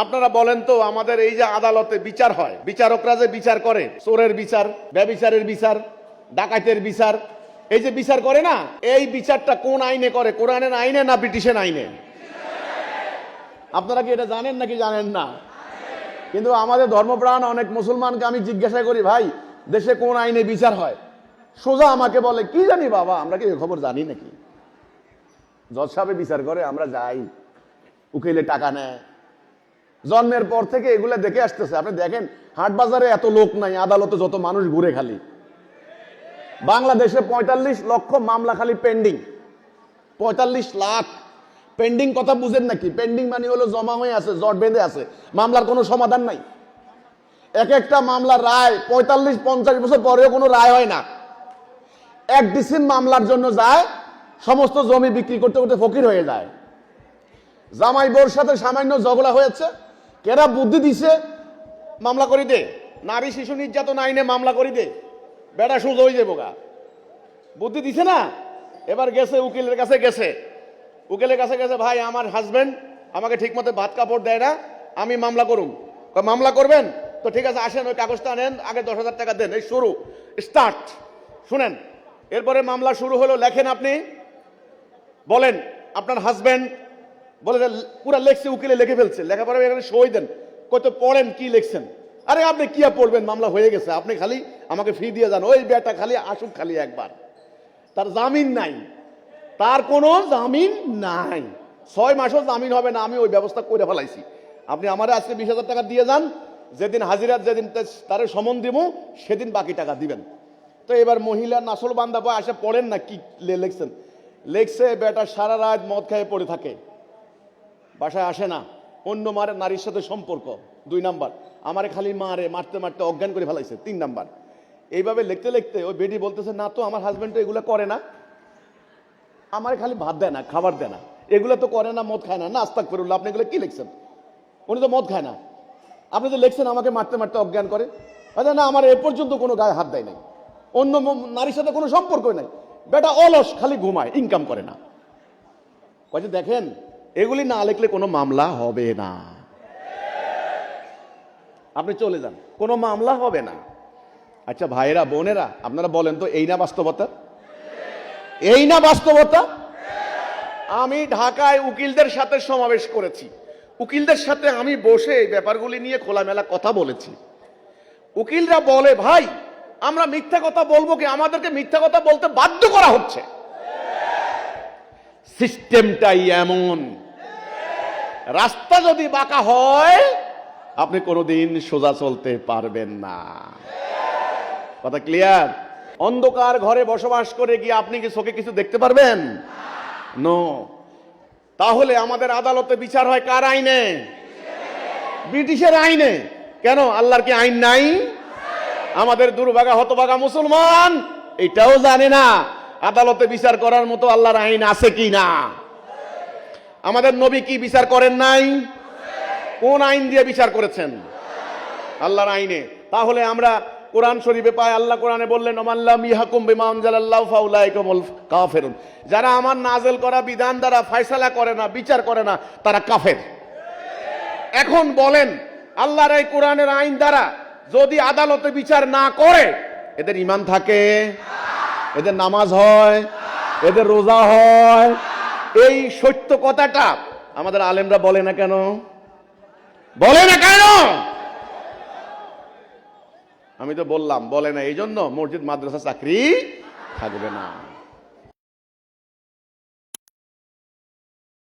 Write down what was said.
আপনারা বলেন তো, আমাদের এই যে আদালতে বিচার হয়, বিচারকরা যে বিচার করে, চোরের বিচার, ব্যভিচারের বিচার, ডাকাতের বিচার, এই যে বিচার করে না, এই বিচারটা কোন আইনে করে? কোরআনের আইনে না ব্রিটিশের আইনে? আপনারা কি এটা জানেন নাকি জানেন না? কিন্তু আমাদের ধর্মপ্রাণ অনেক মুসলমানকে আমি জিজ্ঞাসা করি, ভাই দেশে কোন আইনে বিচার হয়? সোজা আমাকে বলে, কি জানি বাবা, আমরা কি এই খবর জানি নাকি? জজ সাহেব বিচার করে, আমরা যাই, উকিলে টাকা নেয়। জন্মের পর থেকে এগুলা দেখে আসতেছে। আপনি দেখেন, হাট বাজারে এত লোক নাই, আদালতে যত মানুষ ঘুরে খালি। বাংলাদেশে ৪৫ লক্ষ মামলা খালি পেন্ডিং। ৪৫ লাখ পেন্ডিং। কথা বুঝেন নাকি? পেন্ডিং মানে হলো জমা হয়ে আছে, জট বেঁধে আছে, মামলার কোনো সমাধান নাই। এক একটা মামলার রায় ৪৫-৫০ বছর পরেও কোনো রায় হয় না। এক ডিসিন মামলার জন্য যায়, সমস্ত জমি বিক্রি করতে করতে ফকির হয়ে যায়। জামাই বোর সাথে সামান্য ঝগড়া হয়েছে, কেরা বুদ্ধি দিছে, মামলা করি দে। নারী শিশু নির্যাতন আইনে মামলা করি দে, বেটা সুজ হয়ে যাবো গা। বুদ্ধি দিছে না? এবার গেছে উকিলের কাছে, উকিলের কাছে গেছে, ভাই আমার হাজবেন্ড আমাকে ঠিক মতো ভাত কাপড় দেয় না, আমি মামলা করুম। মামলা করবেন তো ঠিক আছে, আসেন, ওই কাগজটা নেন, আগে ১০,০০০ টাকা দেন। এই শুরু, স্টার্ট। শুনেন, এরপরে মামলা শুরু হলো। লেখেন, আপনি বলেন আপনার হাজবেন্ড, বলে পুরা লেখছে, উকিলে লিখে ফেলছে, লেখার পরে এখানে সই দেন, কত পড়েন কি লিখছেন। আরে আপনি কি পড়বেন, মামলা হয়ে গেছে, আপনি খালি আমাকে ফি দিয়ে যান। ওই বেটা খালি আসুক, খালি একবার, তার জামিন নাই, তার কোনো জামিন নাই, ৬ মাসও জামিন হবে না। আমি ওই ব্যবস্থা করে ফেলাইছি, আপনি আমার আজকে ২০,০০০ টাকা দিয়ে যান, যেদিন হাজিরা, যেদিন তার সমন দিব, সেদিন বাকি টাকা দিবেন। তো এবার মহিলা নাসল বান্দা বয় আসে, পড়েন না কি লিখছেন। লেখছে, বেটা সারা রাত মদ খেয়ে পড়ে থাকে, বাসায় আসে না, অন্য নারীর সাথে সম্পর্ক। ২ নাম্বার, আমারে খালি মারতে মারতে অজ্ঞান করে ফেলাইছে। ৩ নাম্বার। এইভাবে লিখতে লিখতে ওই বেটি বলতেছে, না তো আমার হাজবেন্ড তো এগুলো করে না, আমার খালি ভাত দেয় না, খাবার দেয় না, এগুলো তো করে না, মদ খায় না। না, আস্তাগফিরুল্লাহ, আপনি এগুলো কি লিখছেন? উনি তো মদ খায় না, আপনি তো লিখছেন আমাকে মারতে মারতে অজ্ঞান করে। আচ্ছা না, আমার এ পর্যন্ত কোনো গায়ে হাত দেয় নাই, অন্য নারীর সাথে কোনো সম্পর্ক নাই, বেটা অলস, খালি ঘুমায়, ইনকাম করে না। কয়েছে দেখেন, এগুলি না লিখলে কোনো মামলা হবে না। আপনি চলে যান, কোনো মামলা হবে না। আচ্ছা ভাইয়েরা, বোনেরা, আপনারা বলেন তো, এই না বাস্তবতা? এই না বাস্তবতা? আমি ঢাকায় উকিলদের সাথে সমাবেশ করেছি, উকিলদের সাথে আমি বসে এই ব্যাপারগুলি নিয়ে খোলামেলা কথা বলেছি। উকিলরা বলে, ভাই আমরা মিথ্যা কথা বলবো কি, আমাদেরকে মিথ্যা কথা বলতে বাধ্য করা হচ্ছে। সিস্টেমটাই এমন, রাস্তা যদি বাঁকা হয় আপনি কোনোদিন সোজা চলতে পারবেন না। কথা ক্লিয়ার? অন্ধকার ঘরে বসবাস করে গিয়ে আপনি কি চোখে কিছু দেখতে পারবেন? নো। তাহলে আমাদের আদালতে বিচার হয় কার আইনে? ব্রিটিশের আইনে। কেন, আল্লাহর কি আইন নাই? আমাদের দুর্ভাগা হতভাগা মুসলমান এটাও জানে না আদালতে বিচার করার মতো আল্লাহর আইন আছে কি না। আমাদের নবী কি বিচার করেন নাই? কোন আইন দিয়ে বিচার করেছেন? আল্লাহর আইনে। তাহলে আমরা কোরআন শরীফে পাই, আল্লাহ কোরআনে বললেন, ওমাল্লাম ইয়াহকুম বিমা আনজালাল্লাহু ফাউলাইকা হুমুল কাফিরুন। যারা আমার নাযিল করা বিধান দ্বারা ফয়সালা করে না, বিচার করে না, তারা কাফের। এখন বলেন, আল্লাহর এই কোরআনের আইন দ্বারা যদি আদালতে বিচার না করে, এদের ঈমান থাকে? এদের নামাজ হয়? এদের রোজা হয়? এই সত্য কথাটা আমাদের আলেমরা বলে না কেন? বলে না কেন? আমি তো বললাম বলে না, এই জন্য মসজিদ মাদ্রাসা চাকরি থাকবে না।